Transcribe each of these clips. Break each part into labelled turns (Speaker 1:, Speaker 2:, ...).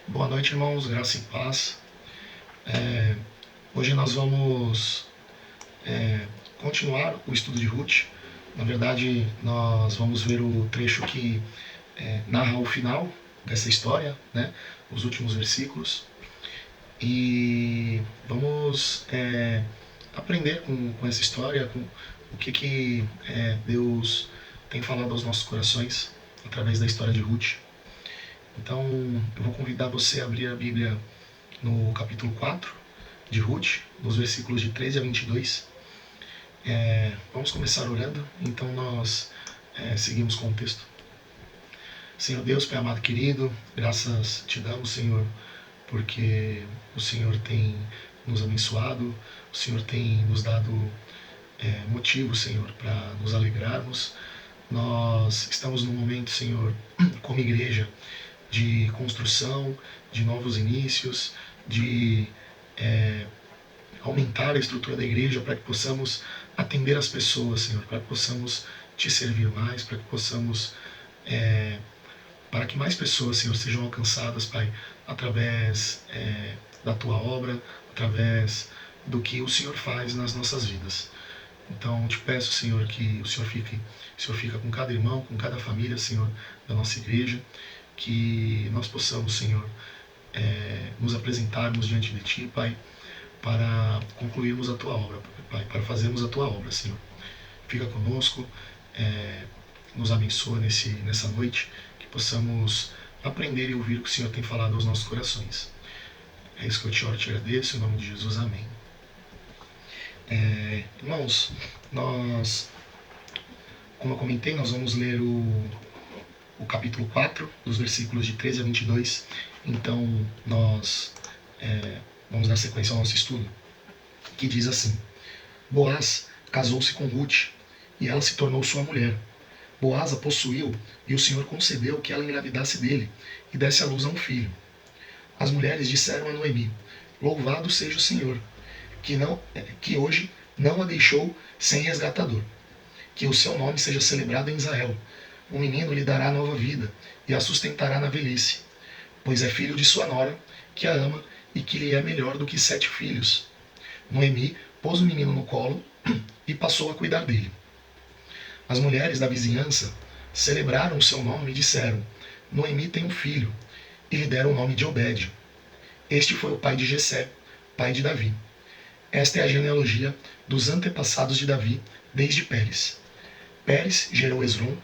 Speaker 1: Boa noite, irmãos, graça e paz. Hoje nós vamos continuar o estudo de Ruth. Na verdade, nós vamos ver o trecho que narra o final dessa história, né? Os últimos versículos. E vamos aprender com essa história, com o que Deus tem falado aos nossos corações através da história de Ruth. Então, eu vou convidar você a abrir a Bíblia no capítulo 4 de Ruth, nos versículos de 13 a 22. Vamos começar orando, então nós seguimos com o texto. Senhor Deus, Pai amado querido, graças te damos, Senhor, porque o Senhor tem nos abençoado, o Senhor tem nos dado motivo, Senhor, para nos alegrarmos. Nós estamos num momento, Senhor, como igreja, de construção, de novos inícios, de aumentar a estrutura da igreja para que possamos atender as pessoas, Senhor, para que possamos te servir mais, para que possamos, para que mais pessoas, Senhor, sejam alcançadas, Pai, através da Tua obra, através do que o Senhor faz nas nossas vidas. Então, te peço, Senhor, que o Senhor fica com cada irmão, com cada família, Senhor, da nossa igreja, que nós possamos, Senhor, nos apresentarmos diante de Ti, Pai, para concluirmos a Tua obra, Pai, para fazermos a Tua obra, Senhor. Fica conosco, nos abençoa nessa noite, que possamos aprender e ouvir o que o Senhor tem falado aos nossos corações. É isso que eu te oro e te agradeço, em nome de Jesus, amém. Irmãos, como eu comentei, nós vamos ler o capítulo 4, dos versículos de 13 a 22. Então, nós vamos dar sequência ao nosso estudo, que diz assim: Boaz casou-se com Ruth, e ela se tornou sua mulher. Boaz a possuiu, e o Senhor concedeu que ela engravidasse dele, e desse à luz a um filho. As mulheres disseram a Noemi: Louvado seja o Senhor, que hoje não a deixou sem resgatador. Que o seu nome seja celebrado em Israel. O menino lhe dará nova vida, e a sustentará na velhice, pois é filho de sua nora, que a ama e que lhe é melhor do que 7 filhos. Noemi pôs o menino no colo e passou a cuidar dele. As mulheres da vizinhança celebraram o seu nome e disseram: Noemi tem um filho, e lhe deram o nome de Obed. Este foi o pai de Jessé, pai de Davi. Esta é a genealogia dos antepassados de Davi, desde Pérez. Pérez gerou Esrom,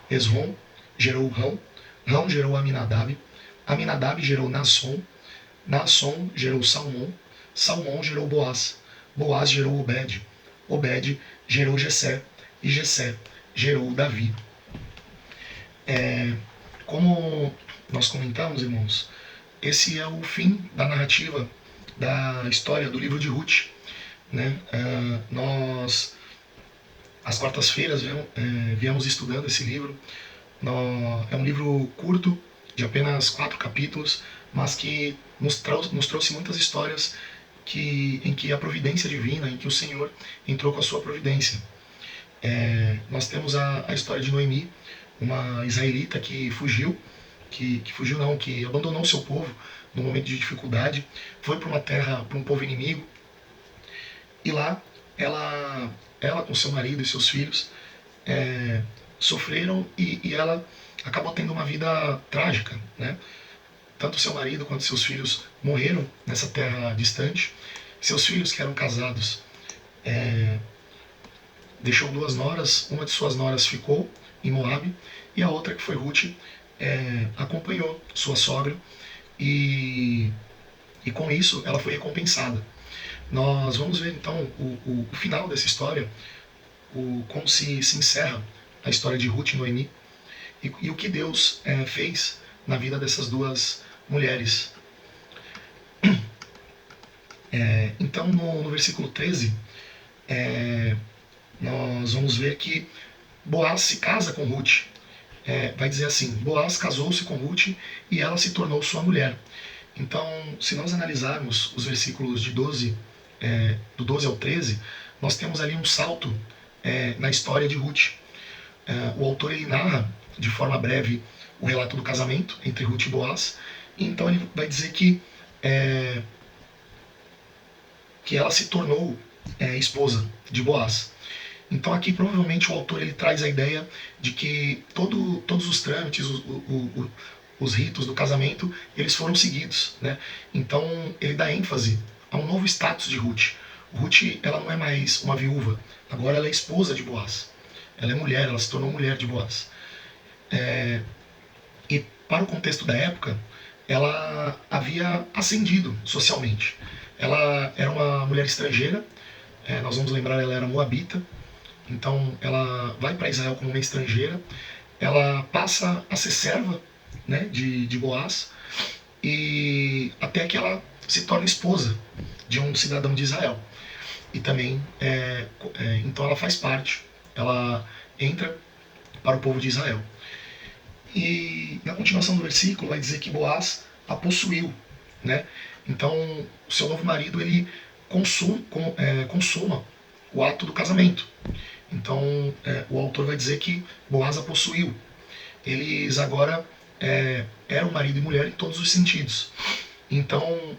Speaker 1: Esrom gerou Rão, Rão gerou Aminadab, Aminadab gerou Naasson, Naasson gerou Salmão, Salmão gerou Boaz, Boaz gerou Obed, Obed gerou Jessé, e Jessé gerou Davi. Como nós comentamos, irmãos, esse é o fim da narrativa da história do livro de Ruth. Né? Nós, às quartas-feiras, viemos estudando esse livro. É um livro curto, de apenas 4 capítulos, mas que nos trouxe muitas histórias em que a providência divina, em que o Senhor entrou com a sua providência. Nós temos a história de Noemi, uma israelita que fugiu, que abandonou o seu povo no momento de dificuldade, foi para uma terra, para um povo inimigo, e lá ela com seu marido e seus filhos sofreram, e ela acabou tendo uma vida trágica, né? Tanto seu marido quanto seus filhos morreram nessa terra distante. Seus filhos, que eram casados, deixou 2 noras. Uma de suas noras ficou em Moabe, e a outra, que foi Ruth, acompanhou sua sogra, e com isso ela foi recompensada. Nós vamos ver então o final dessa história, como se encerra a história de Ruth e Noemi, e o que Deus fez na vida dessas 2 mulheres. Então, no versículo 13, nós vamos ver que Boaz se casa com Ruth. Vai dizer assim: Boaz casou-se com Ruth, e ela se tornou sua mulher. Então, se nós analisarmos os versículos do 12 ao 13, nós temos ali um salto na história de Ruth. O autor, ele narra de forma breve o relato do casamento entre Ruth e Boaz, Então ele vai dizer que ela se tornou esposa de Boaz. Então aqui provavelmente o autor ele traz a ideia de que todos os trâmites, os ritos do casamento, eles foram seguidos, né? Então ele dá ênfase a um novo status de Ruth. Ruth, ela não é mais uma viúva, agora ela é esposa de Boaz. Ela é mulher, ela se tornou mulher de Boaz. E para o contexto da época, ela havia ascendido socialmente. Ela era uma mulher estrangeira, nós vamos lembrar, ela era moabita, então ela vai para Israel como uma estrangeira, ela passa a ser serva, né, de Boaz, e até que ela se torna esposa de um cidadão de Israel. E também, então ela faz parte, ela entra para o povo de Israel. E na continuação do versículo vai dizer que Boaz a possuiu, né? Então o seu novo marido ele consuma o ato do casamento. Então o autor vai dizer que Boaz a possuiu. Eles agora eram marido e mulher em todos os sentidos. Então,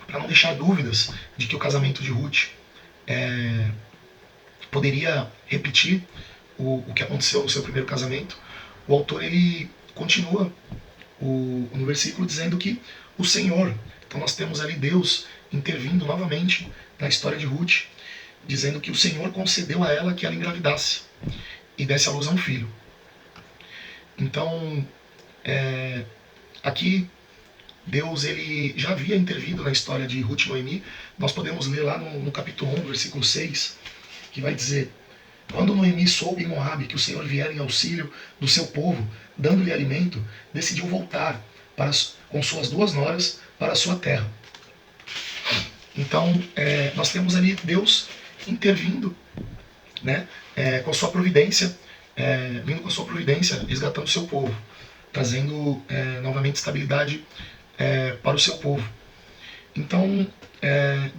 Speaker 1: para não deixar dúvidas de que o casamento de Ruth poderia repetir o que aconteceu no seu primeiro casamento, o autor ele continua no versículo dizendo que o Senhor, então nós temos ali Deus intervindo novamente na história de Ruth, dizendo que o Senhor concedeu a ela que ela engravidasse e desse à luz a um filho. Então, aqui Deus ele já havia intervido na história de Ruth e Noemi. Nós podemos ler lá no capítulo 1, versículo 6, que vai dizer: quando Noemi soube em Moabe que o Senhor viera em auxílio do seu povo, dando-lhe alimento, decidiu voltar com suas 2 noras para a sua terra. Então, nós temos ali Deus intervindo, né, com a sua providência, vindo com a sua providência, resgatando o seu povo, trazendo novamente estabilidade para o seu povo. Então,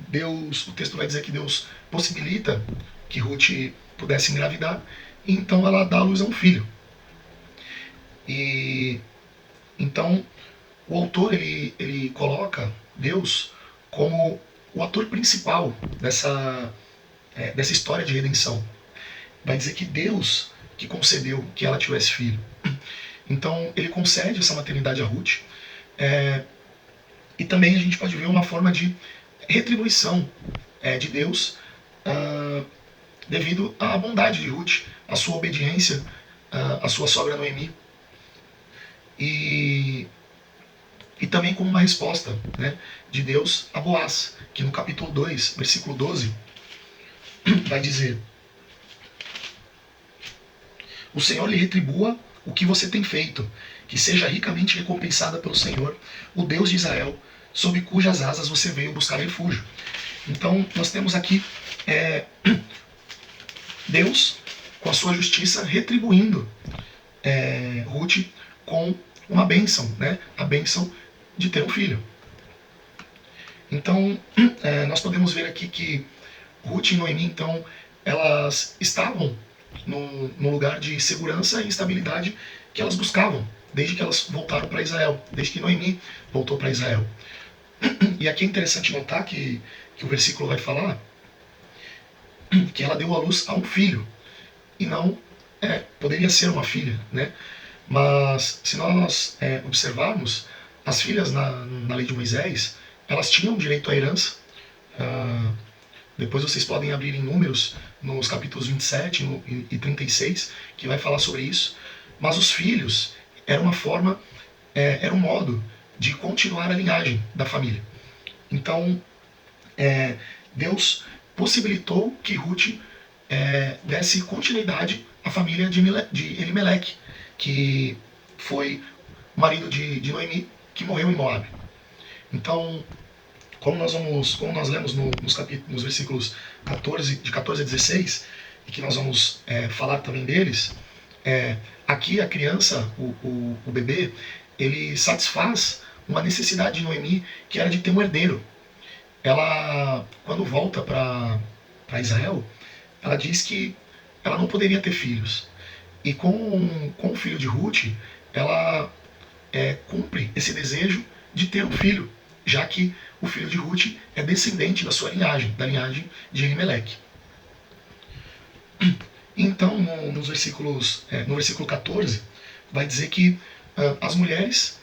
Speaker 1: Deus, o texto vai dizer que Deus possibilita que Ruth pudesse engravidar, e então ela dá à luz a um filho. E então o autor ele coloca Deus como o ator principal dessa história de redenção. Vai dizer que Deus que concedeu que ela tivesse filho. Então ele concede essa maternidade a Ruth, e também a gente pode ver uma forma de retribuição de Deus devido à bondade de Ruth, à sua obediência à sua sogra Noemi, e também como uma resposta, né, de Deus a Boaz, que no capítulo 2, versículo 12, vai dizer: o Senhor lhe retribua o que você tem feito, que seja ricamente recompensada pelo Senhor, o Deus de Israel, sob cujas asas você veio buscar refúgio. Então nós temos aqui Deus, com a sua justiça, retribuindo Ruth com uma bênção, né? A bênção de ter um filho. Então, nós podemos ver aqui que Ruth e Noemi, então, elas estavam no lugar de segurança e estabilidade que elas buscavam, desde que elas voltaram para Israel, desde que Noemi voltou para Israel. E aqui é interessante notar que o versículo vai falar que ela deu à luz a um filho, e não poderia ser uma filha, né? Mas se nós observarmos, as filhas na lei de Moisés, elas tinham direito à herança. Depois vocês podem abrir em Números, nos capítulos 27 e 36, que vai falar sobre isso. Mas os filhos era uma forma, era um modo de continuar a linhagem da família. Então, Deus possibilitou que Ruth desse continuidade à família de Elimeleque, que foi o marido de Noemi, que morreu em Moab. Então, como nós lemos nos versículos de 14 a 16, e que nós vamos falar também deles, aqui a criança, o bebê, ele satisfaz uma necessidade de Noemi, que era de ter um herdeiro. Ela, quando volta para Israel, ela diz que ela não poderia ter filhos. E com o filho de Ruth, ela cumpre esse desejo de ter um filho, já que o filho de Ruth é descendente da sua linhagem, da linhagem de Elimeleque. Então, no versículo 14, vai dizer que as mulheres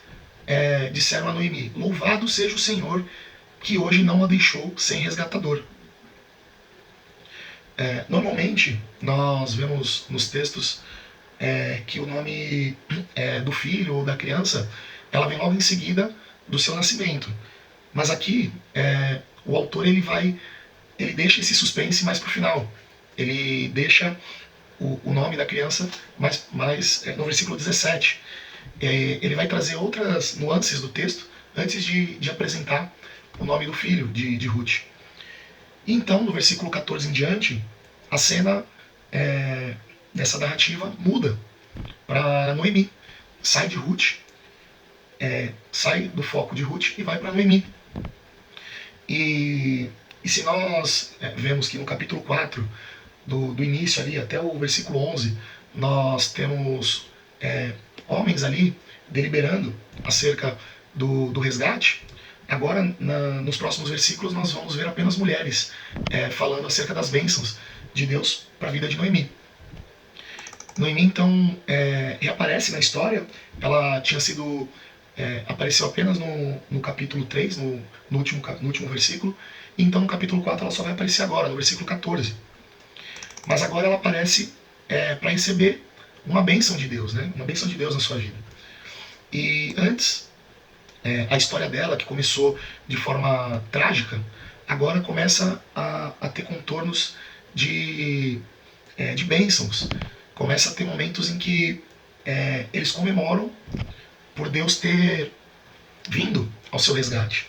Speaker 1: disseram a Noemi: louvado seja o Senhor, que hoje não a deixou sem resgatador. Normalmente, nós vemos nos textos que o nome do filho ou da criança, ela vem logo em seguida do seu nascimento. Mas aqui, o autor ele deixa esse suspense mais para o final. Ele deixa o nome da criança mais no versículo 17. Ele vai trazer outras nuances do texto antes de apresentar o nome do filho de Ruth. Então, no versículo 14 em diante, a cena dessa narrativa muda para Noemi. Sai de Ruth, sai do foco de Ruth e vai para Noemi. E se nós vemos que no capítulo 4, do início ali até o versículo 11, nós temos homens ali deliberando acerca do resgate, agora nos próximos versículos nós vamos ver apenas mulheres falando acerca das bênçãos de Deus para a vida de Noemi. Noemi então reaparece na história. Ela tinha sido apareceu apenas no capítulo 3, no último versículo, e então no capítulo 4 ela só vai aparecer agora, no versículo 14. Mas agora ela aparece para receber uma bênção de Deus, né? Uma bênção de Deus na sua vida. E antes, a história dela, que começou de forma trágica, agora começa a ter contornos de bênçãos. Começa a ter momentos em que eles comemoram por Deus ter vindo ao seu resgate.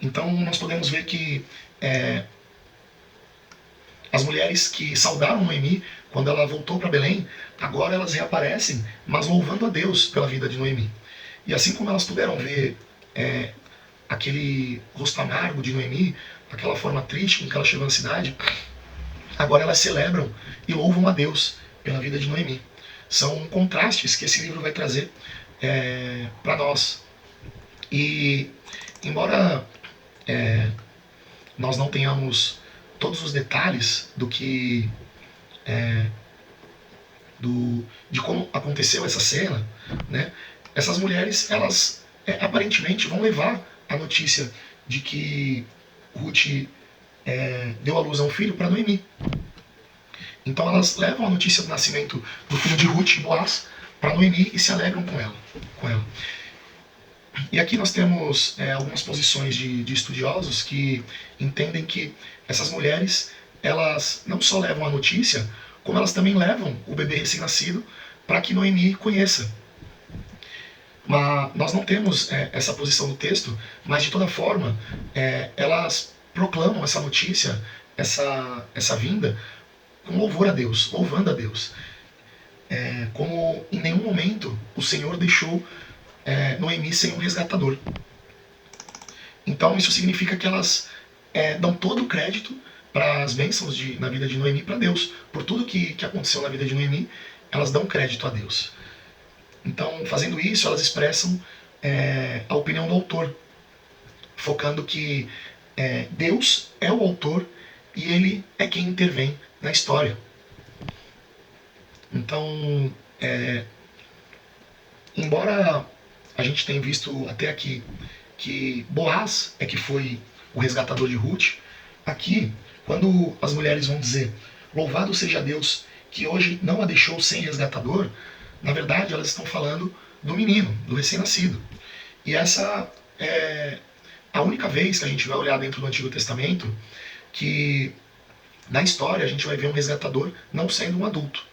Speaker 1: Então nós podemos ver que as mulheres que saudaram Noemi quando ela voltou para Belém, agora elas reaparecem, mas louvando a Deus pela vida de Noemi. E assim como elas puderam ver aquele rosto amargo de Noemi, aquela forma triste com que ela chegou na cidade, agora elas celebram e louvam a Deus pela vida de Noemi. São contrastes que esse livro vai trazer para nós. E embora nós não tenhamos todos os detalhes de como aconteceu essa cena, né? Essas mulheres, elas aparentemente vão levar a notícia de que Ruth deu à luz a um filho para Noemi. Então elas levam a notícia do nascimento do filho de Ruth, Boaz, para Noemi e se alegram com ela. E aqui nós temos algumas posições de estudiosos que entendem que essas mulheres, elas não só levam a notícia, como elas também levam o bebê recém-nascido para que Noemi conheça. Mas nós não temos essa posição no texto, mas de toda forma, elas proclamam essa notícia, essa vinda, com louvor a Deus, louvando a Deus. Como em nenhum momento o Senhor deixou Noemi sem um resgatador. Então isso significa que elas dão todo o crédito para as bênçãos na vida de Noemi para Deus. Por tudo que aconteceu na vida de Noemi, elas dão crédito a Deus. Então, fazendo isso, elas expressam a opinião do autor, focando que Deus é o autor e ele é quem intervém na história. Então, embora a gente tenha visto até aqui que Boaz é que foi o resgatador de Ruth, aqui, quando as mulheres vão dizer louvado seja Deus que hoje não a deixou sem resgatador, na verdade elas estão falando do menino, do recém-nascido. E essa é a única vez que a gente vai olhar dentro do Antigo Testamento que na história a gente vai ver um resgatador não sendo um adulto.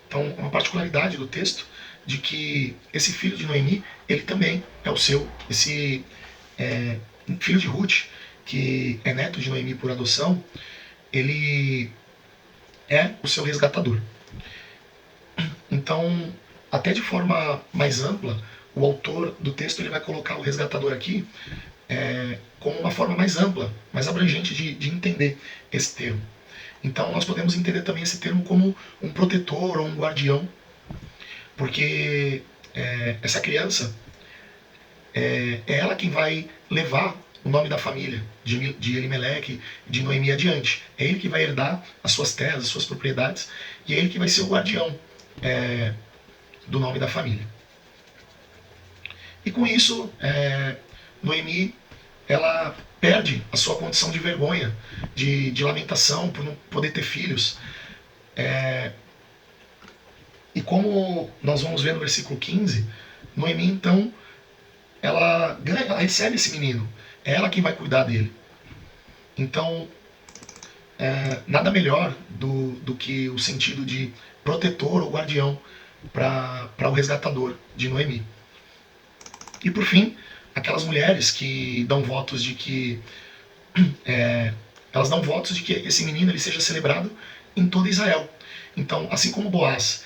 Speaker 1: Então, uma particularidade do texto de que esse filho de Noemi, ele também é esse filho de Ruth, que é neto de Noemi por adoção, ele é o seu resgatador. Então, até de forma mais ampla, o autor do texto ele vai colocar o resgatador aqui como uma forma mais ampla, mais abrangente de entender esse termo. Então nós podemos entender também esse termo como um protetor ou um guardião, porque essa criança, é ela quem vai levar o nome da família de Elimeleque, de Noemi adiante. É ele que vai herdar as suas terras, as suas propriedades, e é ele que vai ser o guardião do nome da família. E com isso, Noemi, ela perde a sua condição de vergonha, de lamentação por não poder ter filhos. E como nós vamos ver no versículo 15, Noemi então, ela recebe esse menino. É ela quem vai cuidar dele. Então, nada melhor do que o sentido de protetor ou guardião para o resgatador de Noemi. E por fim, aquelas mulheres que dão votos de que elas dão votos de que esse menino ele seja celebrado em toda Israel. Então, assim como Boaz,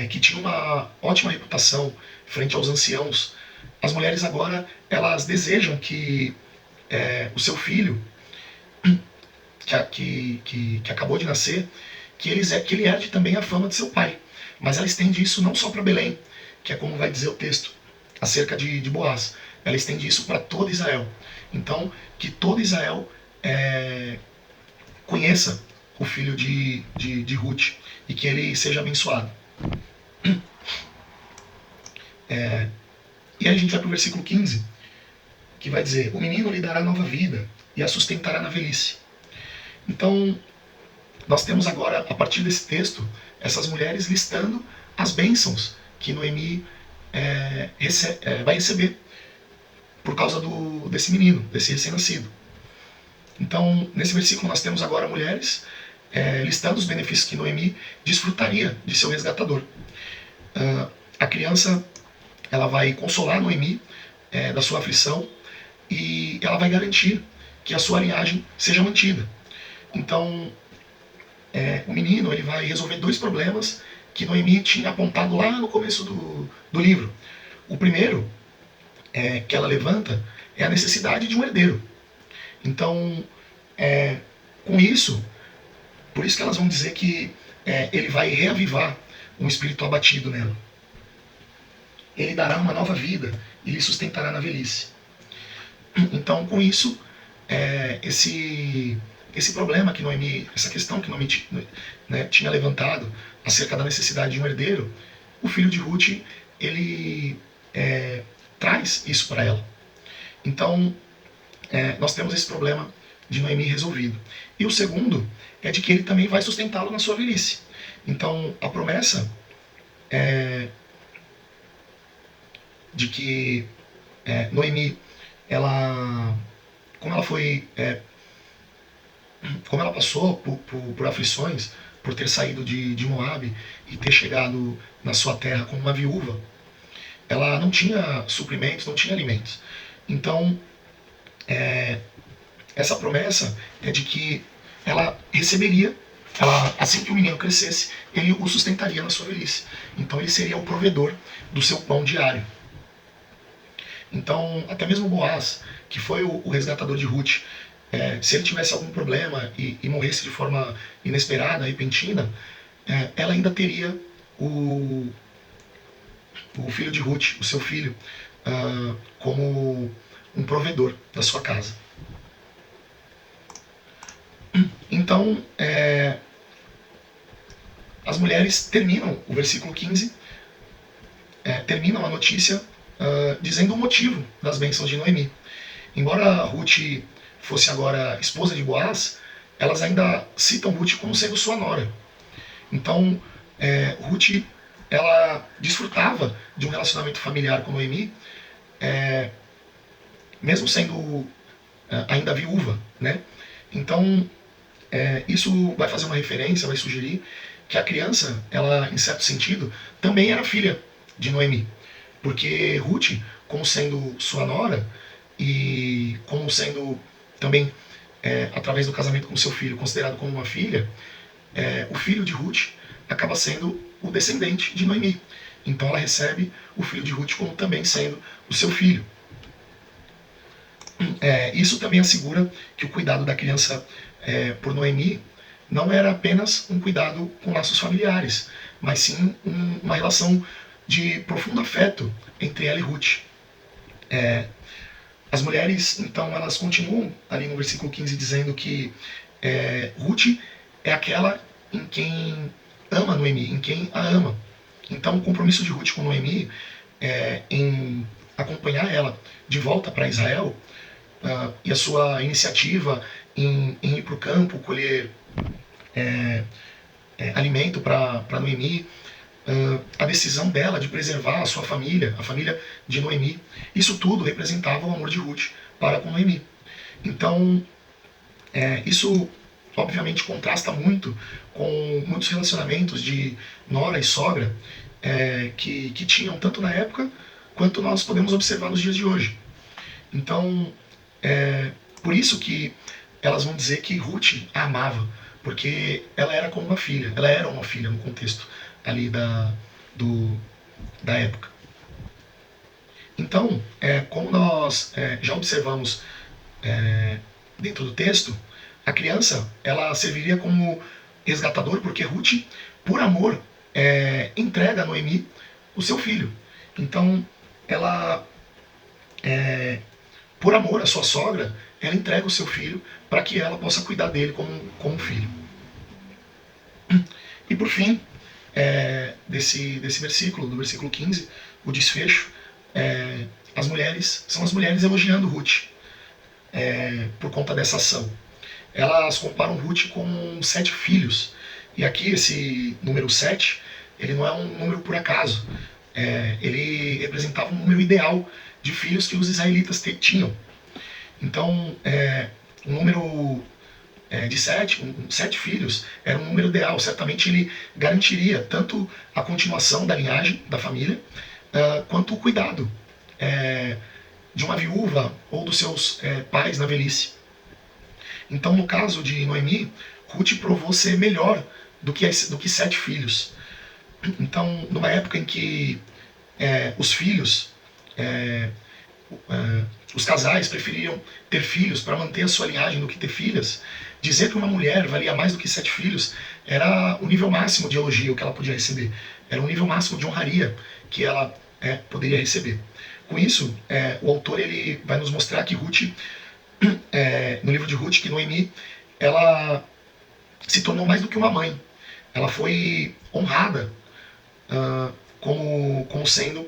Speaker 1: que tinha uma ótima reputação frente aos anciãos, as mulheres agora elas desejam que o seu filho, que acabou de nascer, que ele herde também a fama de seu pai. Mas ela estende isso não só para Belém, que é como vai dizer o texto acerca de Boaz. Ela estende isso para todo Israel. Então, que todo Israel conheça o filho de Ruth e que ele seja abençoado. E aí a gente vai para o versículo 15, que vai dizer: o menino lhe dará nova vida e a sustentará na velhice. Então, nós temos agora, a partir desse texto, essas mulheres listando as bênçãos que Noemi vai receber por causa desse menino, desse recém-nascido. Então, nesse versículo nós temos agora mulheres listando os benefícios que Noemi desfrutaria de seu resgatador. A criança ela vai consolar Noemi da sua aflição e ela vai garantir que a sua linhagem seja mantida. Então, o menino ele vai resolver dois problemas que Noemi tinha apontado lá no começo do livro. O primeiro que ela levanta é a necessidade de um herdeiro. Então, com isso, por isso que elas vão dizer que ele vai reavivar um espírito abatido nela. Ele dará uma nova vida e lhe sustentará na velhice. Então, com isso, esse problema que Noemi, essa questão que Noemi tinha levantado acerca da necessidade de um herdeiro, o filho de Ruth, ele traz isso para ela. Então, nós temos esse problema de Noemi resolvido. E o segundo é de que ele também vai sustentá-lo na sua velhice. Então, a promessa de que Noemi, como ela passou por aflições, por ter saído de Moabe e ter chegado na sua terra como uma viúva, ela não tinha suprimentos, não tinha alimentos. Então, essa promessa é de que ela receberia, assim que o menino crescesse, ele o sustentaria na sua velhice. Então ele seria o provedor do seu pão diário. Então, até mesmo Boaz, que foi o resgatador de Ruth, se ele tivesse algum problema e morresse de forma inesperada, repentina, ela ainda teria o filho de Ruth, o seu filho, como um provedor da sua casa. Então, as mulheres terminam o versículo 15, terminam a notícia dizendo o motivo das bênçãos de Noemi. Embora Ruth fosse agora esposa de Boaz, elas ainda citam Ruth como sendo sua nora. Então, Ruth, ela desfrutava de um relacionamento familiar com Noemi, mesmo sendo ainda viúva, né? Então, isso vai fazer uma referência, vai sugerir que a criança, ela, em certo sentido, também era filha de Noemi. Porque Ruth, como sendo sua nora, e como sendo também, através do casamento com seu filho, considerado como uma filha, o filho de Ruth acaba sendo o descendente de Noemi. Então ela recebe o filho de Ruth como também sendo o seu filho. Isso também assegura que o cuidado da criança por Noemi não era apenas um cuidado com laços familiares, mas sim uma relação de profundo afeto entre ela e Ruth. As mulheres, então, elas continuam ali no versículo 15 dizendo que Ruth é aquela em quem ama Noemi, em quem a ama. Então, o compromisso de Ruth com Noemi em acompanhar ela de volta para Israel, e a sua iniciativa em ir para o campo, colher alimento para Noemi, a decisão dela de preservar a sua família, a família de Noemi, isso tudo representava o amor de Ruth para com Noemi. Então, isso obviamente contrasta muito com muitos relacionamentos de nora e sogra que tinham tanto na época quanto nós podemos observar nos dias de hoje. Então, por isso que elas vão dizer que Ruth a amava, porque ela era como uma filha, ela era uma filha no contexto ali da época. Então, como nós já observamos dentro do texto, a criança ela serviria como resgatador, porque Ruth, por amor, entrega a Noemi o seu filho. Então, ela, por amor à sua sogra, ela entrega o seu filho para que ela possa cuidar dele como filho. E por fim, desse versículo, do versículo 15, o desfecho, são as mulheres elogiando Ruth por conta dessa ação. Elas comparam Ruth com 7 filhos. E aqui esse número 7, ele não é um número por acaso. Ele representava um número ideal de filhos que os israelitas tinham. Então, um número de 7 filhos era um número ideal. Certamente ele garantiria tanto a continuação da linhagem, da família, quanto o cuidado de uma viúva ou dos seus pais na velhice. Então, no caso de Noemi, Ruth provou ser melhor do que 7 filhos. Então, numa época em que os filhos, os casais preferiam ter filhos para manter a sua linhagem do que ter filhas, dizer que uma mulher valia mais do que 7 filhos era o nível máximo de elogio que ela podia receber. Era o nível máximo de honraria que ela poderia receber. Com isso, o autor ele vai nos mostrar que Ruth, no livro de Ruth, que Noemi, ela se tornou mais do que uma mãe. Ela foi honrada como sendo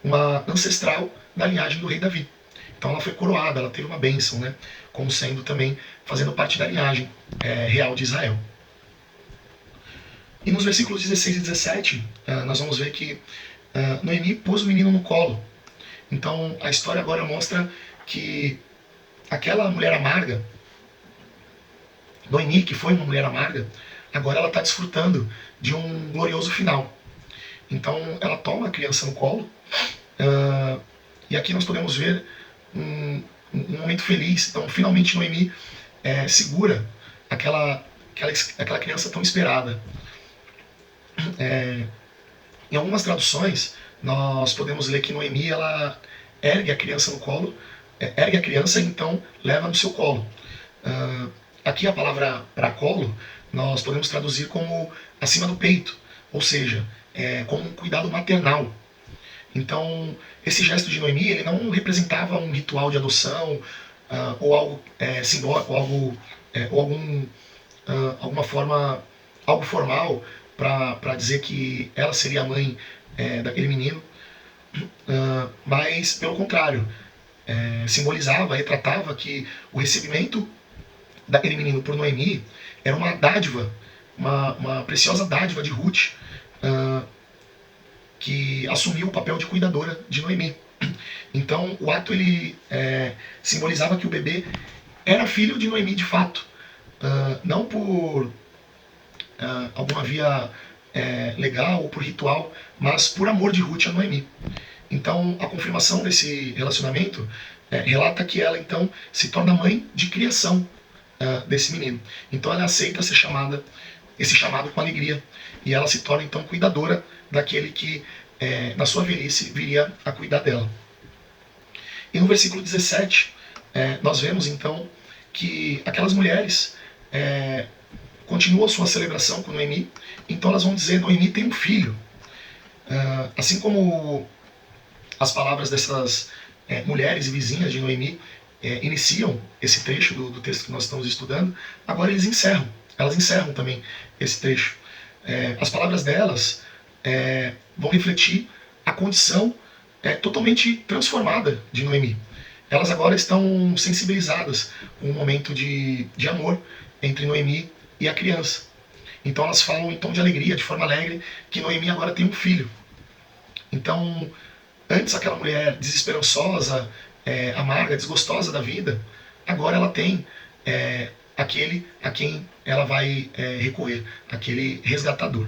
Speaker 1: uma ancestral da linhagem do rei Davi. Então ela foi coroada, ela teve uma bênção, né, como sendo também, fazendo parte da linhagem real de Israel. E nos versículos 16 e 17, nós vamos ver que Noemi pôs o menino no colo. Então a história agora mostra que aquela mulher amarga, Noemi, que foi uma mulher amarga, agora ela está desfrutando de um glorioso final. Então ela toma a criança no colo, e aqui nós podemos ver um momento feliz. Então finalmente Noemi segura aquela criança tão esperada. Em algumas traduções nós podemos ler que Noemi ela ergue a criança no colo, ergue a criança e então leva no seu colo. Aqui a palavra para colo nós podemos traduzir como acima do peito, ou seja, como um cuidado maternal. Então esse gesto de Noemi ele não representava um ritual de adoção ou algo simbólico, ou alguma forma, algo formal para dizer que ela seria a mãe daquele menino, mas pelo contrário, simbolizava, retratava que o recebimento daquele menino por Noemi era uma dádiva, uma preciosa dádiva de Ruth, que assumiu o papel de cuidadora de Noemi. Então o ato ele simbolizava que o bebê era filho de Noemi de fato, não por alguma via legal ou por ritual, mas por amor de Ruth a Noemi. Então a confirmação desse relacionamento relata que ela então se torna mãe de criação desse menino. Então ela aceita esse chamado com alegria, e ela se torna então cuidadora daquele que na sua velhice viria a cuidar dela. E no versículo 17 nós vemos então que aquelas mulheres continuam a sua celebração com Noemi. Então elas vão dizer: Noemi tem um filho. Assim como as palavras dessas mulheres e vizinhas de Noemi iniciam esse trecho do texto que nós estamos estudando, agora elas encerram também esse trecho. As palavras delas vão refletir a condição totalmente transformada de Noemi. Elas agora estão sensibilizadas com um momento de amor entre Noemi e a criança. Então elas falam em tom de alegria, de forma alegre, que Noemi agora tem um filho. Então, antes aquela mulher desesperançosa, amarga, desgostosa da vida, agora ela tem aquele a quem ela vai recorrer, aquele resgatador.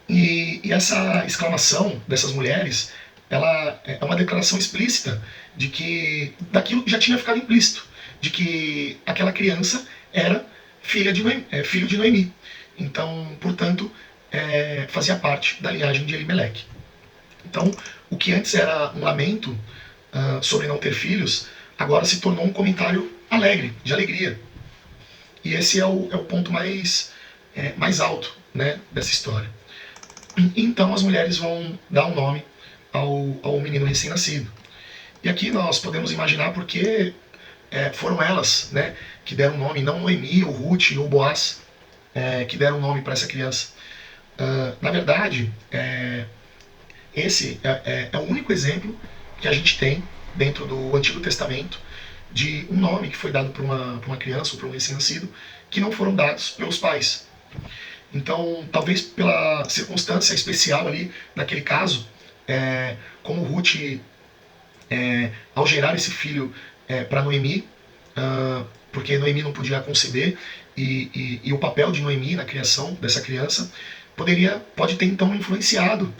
Speaker 1: E essa exclamação dessas mulheres, ela é uma declaração explícita de que daquilo que já tinha ficado implícito, de que aquela criança era filho de Noemi. Então, portanto, fazia parte da linhagem de Elimeleque. Então, o que antes era um lamento sobre não ter filhos, agora se tornou um comentário alegre, de alegria. E esse é o ponto mais alto, né, dessa história. Então as mulheres vão dar um nome ao menino recém-nascido. E aqui nós podemos imaginar porque foram elas, né, que deram o nome, não Noemi, ou Ruth, ou Boaz, que deram o nome para essa criança. Na verdade, esse é o único exemplo que a gente tem dentro do Antigo Testamento de um nome que foi dado para uma criança ou para um recém-nascido que não foram dados pelos pais. Então, talvez pela circunstância especial ali, naquele caso, como Ruth, ao gerar esse filho para Noemi, porque Noemi não podia conceber, e o papel de Noemi na criação dessa criança pode ter então influenciado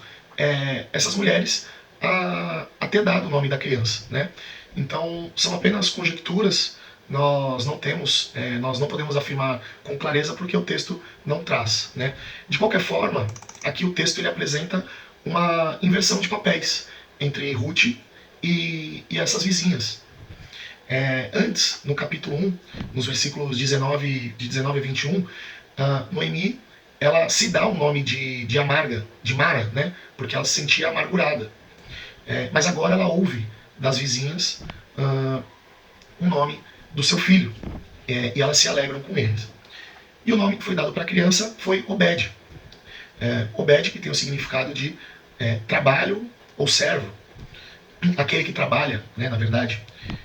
Speaker 1: essas mulheres a ter dado o nome da criança, né? Então, são apenas conjecturas. Nós não podemos afirmar com clareza porque o texto não traz, né? De qualquer forma, aqui o texto ele apresenta uma inversão de papéis entre Ruth e essas vizinhas. Antes, no capítulo 1, nos versículos de 19 a 21, Noemi ela se dá o nome de amarga, de Mara, né? Porque ela se sentia amargurada. Mas agora ela ouve das vizinhas o nome do seu filho, e elas se alegram com eles. E o nome que foi dado para a criança foi Obed. Obed, que tem o significado de trabalho ou servo, aquele que trabalha, né, na verdade.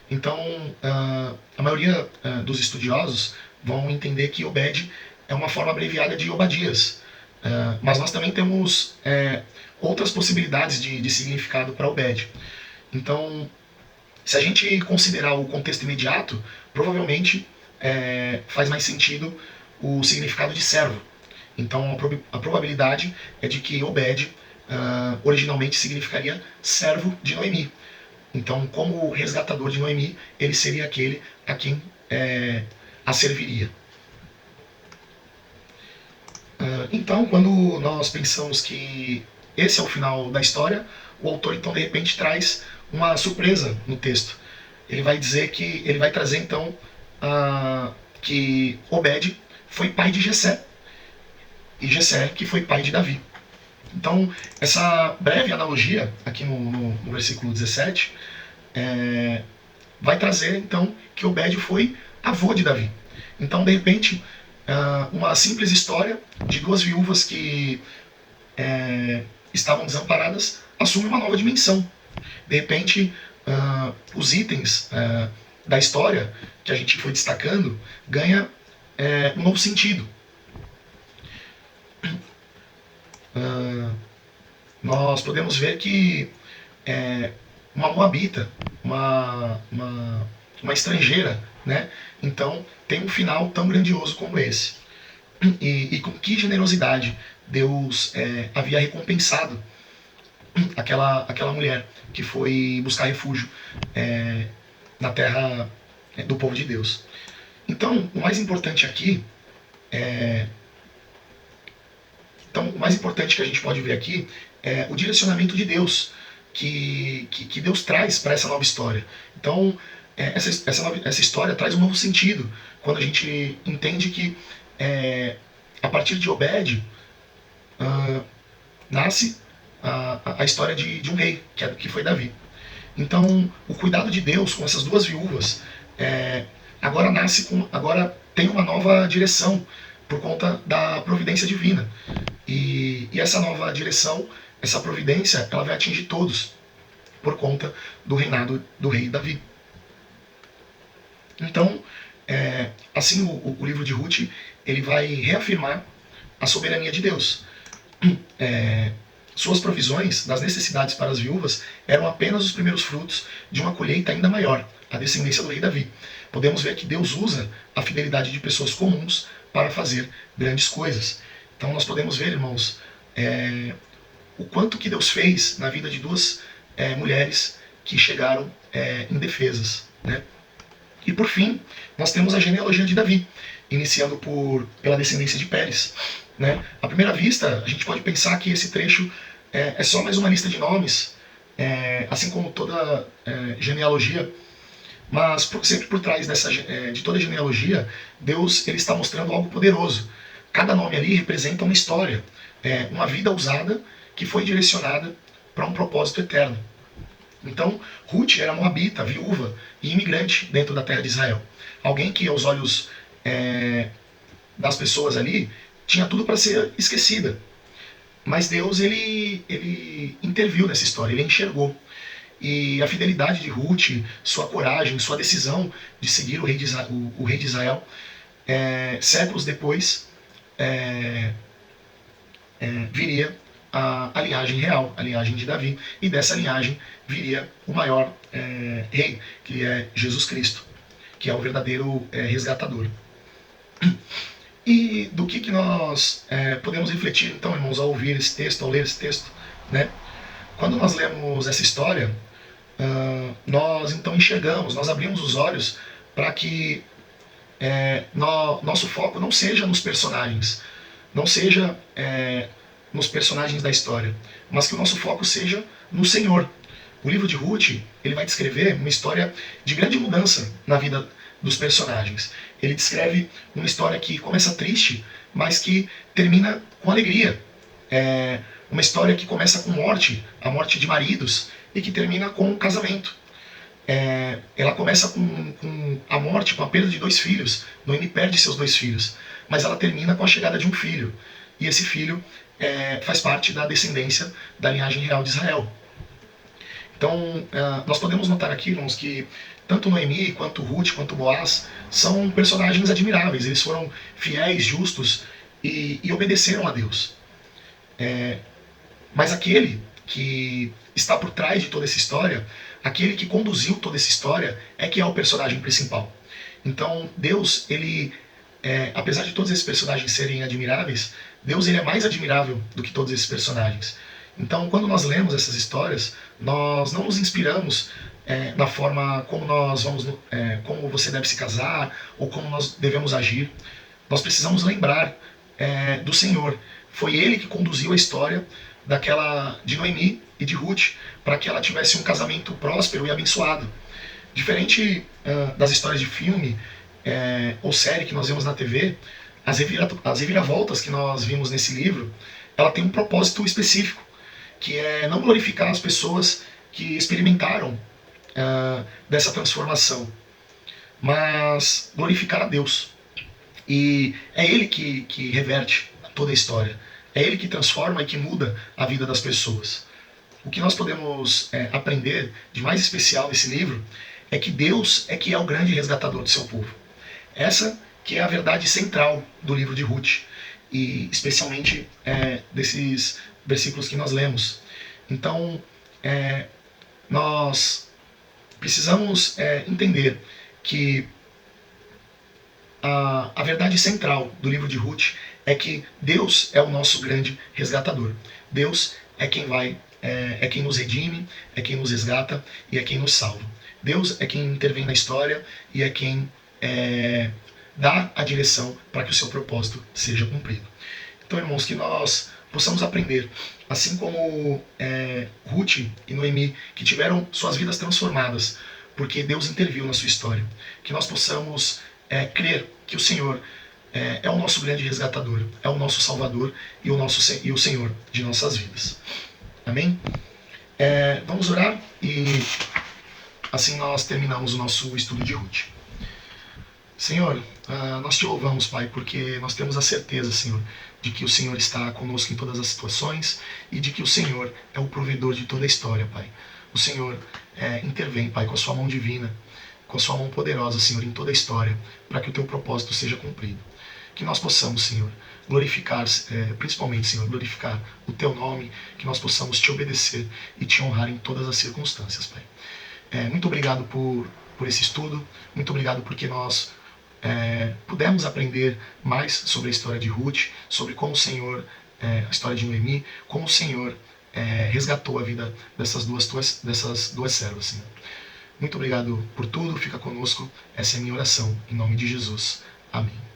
Speaker 1: Então, a maioria dos estudiosos vão entender que Obed é uma forma abreviada de Obadias, mas nós também temos outras possibilidades de significado para Obed. Então, se a gente considerar o contexto imediato, provavelmente faz mais sentido o significado de servo. Então a probabilidade é de que Obed originalmente significaria servo de Noemi. Então, como resgatador de Noemi, ele seria aquele a quem a serviria. Então, quando nós pensamos que esse é o final da história, o autor então de repente traz uma surpresa no texto. Ele vai trazer então que Obed foi pai de Jessé, e Jessé que foi pai de Davi. Então, essa breve analogia aqui no versículo 17 vai trazer então que Obed foi avô de Davi. Então, de repente, uma simples história de duas viúvas que estavam desamparadas assume uma nova dimensão. De repente, os itens da história que a gente foi destacando ganha um novo sentido. Nós podemos ver que uma moabita, uma estrangeira, né? Então tem um final tão grandioso como esse. E com que generosidade Deus havia recompensado aquela mulher que foi buscar refúgio na terra do povo de Deus. Então, o mais importante aqui o mais importante que a gente pode ver aqui é o direcionamento de Deus que Deus traz para essa nova história. Então, essa história traz um novo sentido quando a gente entende que a partir de Obed nasce a história de um rei, que foi Davi. Então, o cuidado de Deus com essas duas viúvas agora tem uma nova direção por conta da providência divina. E essa nova direção, essa providência, ela vai atingir todos por conta do reinado do rei Davi. Então, assim o livro de Ruth, ele vai reafirmar a soberania de Deus. Suas provisões das necessidades para as viúvas eram apenas os primeiros frutos de uma colheita ainda maior, a descendência do rei Davi. Podemos ver que Deus usa a fidelidade de pessoas comuns para fazer grandes coisas. Então nós podemos ver, irmãos, o quanto que Deus fez na vida de duas mulheres que chegaram indefesas, né? E por fim, nós temos a genealogia de Davi, iniciando pela descendência de Pérez. Né? À primeira vista, a gente pode pensar que esse trecho é só mais uma lista de nomes, assim como toda genealogia, mas sempre por trás de toda genealogia, Deus ele está mostrando algo poderoso. Cada nome ali representa uma história, uma vida usada que foi direcionada para um propósito eterno. Então, Ruth era moabita, viúva e imigrante dentro da terra de Israel. Alguém que, aos olhos das pessoas ali, tinha tudo para ser esquecida. Mas Deus, ele interviu nessa história, ele enxergou. E a fidelidade de Ruth, sua coragem, sua decisão de seguir o rei de Israel, séculos depois, viria a linhagem real, a linhagem de Davi, e dessa linhagem viria o maior rei, que é Jesus Cristo, que é o verdadeiro resgatador. E do que nós podemos refletir, então, irmãos, ao ouvir esse texto, ao ler esse texto, né? Quando nós lemos essa história, nós então enxergamos, nós abrimos os olhos para que nosso foco não seja nos personagens, não seja nos personagens da história, mas que o nosso foco seja no Senhor. O livro de Ruth, ele vai descrever uma história de grande mudança na vida dos personagens. Ele descreve uma história que começa triste, mas que termina com alegria. Uma história que começa com morte, a morte de maridos, e que termina com um casamento. Ela começa com a morte, com a perda de 2 filhos. Noemi perde seus 2 filhos, mas ela termina com a chegada de um filho. E esse filho faz parte da descendência da linhagem real de Israel. Então, nós podemos notar aqui, irmãos, que tanto Noemi, quanto Ruth, quanto Boaz são personagens admiráveis. Eles foram fiéis, justos e obedeceram a Deus. Mas aquele que está por trás de toda essa história, aquele que conduziu toda essa história, é que é o personagem principal. Então, Deus, ele, apesar de todos esses personagens serem admiráveis, Deus ele é mais admirável do que todos esses personagens. Então, quando nós lemos essas histórias, nós não nos inspiramos na forma como como você deve se casar ou como nós devemos agir. Nós precisamos lembrar do Senhor. Foi Ele que conduziu a história de Noemi e de Ruth para que ela tivesse um casamento próspero e abençoado. Diferente das histórias de filme ou série que nós vemos na TV, as reviravoltas que nós vimos nesse livro, ela tem um propósito específico, que é não glorificar as pessoas que experimentaram dessa transformação, mas glorificar a Deus. E é Ele que reverte toda a história. É Ele que transforma e que muda a vida das pessoas. O que nós podemos aprender de mais especial nesse livro é que Deus é que é o grande resgatador do seu povo. Essa que é a verdade central do livro de Ruth, e especialmente desses versículos que nós lemos. Então, nós precisamos entender que a verdade central do livro de Ruth é que Deus é o nosso grande resgatador. Deus é quem nos redime, é quem nos resgata e é quem nos salva. Deus é quem intervém na história e é quem dá a direção para que o seu propósito seja cumprido. Então, irmãos, que nós possamos aprender, assim como Ruth e Noemi, que tiveram suas vidas transformadas, porque Deus interviu na sua história. Que nós possamos crer que o Senhor é o nosso grande resgatador, é o nosso Salvador e o Senhor de nossas vidas. Amém? Vamos orar e Assim nós terminamos o nosso estudo de Ruth. Senhor, nós te louvamos, Pai, porque nós temos a certeza, Senhor, de que o Senhor está conosco em todas as situações e de que o Senhor é o provedor de toda a história, Pai. O Senhor intervém, Pai, com a sua mão divina, com a sua mão poderosa, Senhor, em toda a história, para que o teu propósito seja cumprido. Que nós possamos, Senhor, glorificar, principalmente, Senhor, glorificar o teu nome, que nós possamos te obedecer e te honrar em todas as circunstâncias, Pai. Muito obrigado por esse estudo, muito obrigado porque nós pudemos aprender mais sobre a história de Ruth, sobre como o Senhor, a história de Noemi, como o Senhor resgatou a vida dessas duas servas, Senhor. Muito obrigado por tudo, fica conosco, essa é a minha oração, em nome de Jesus. Amém.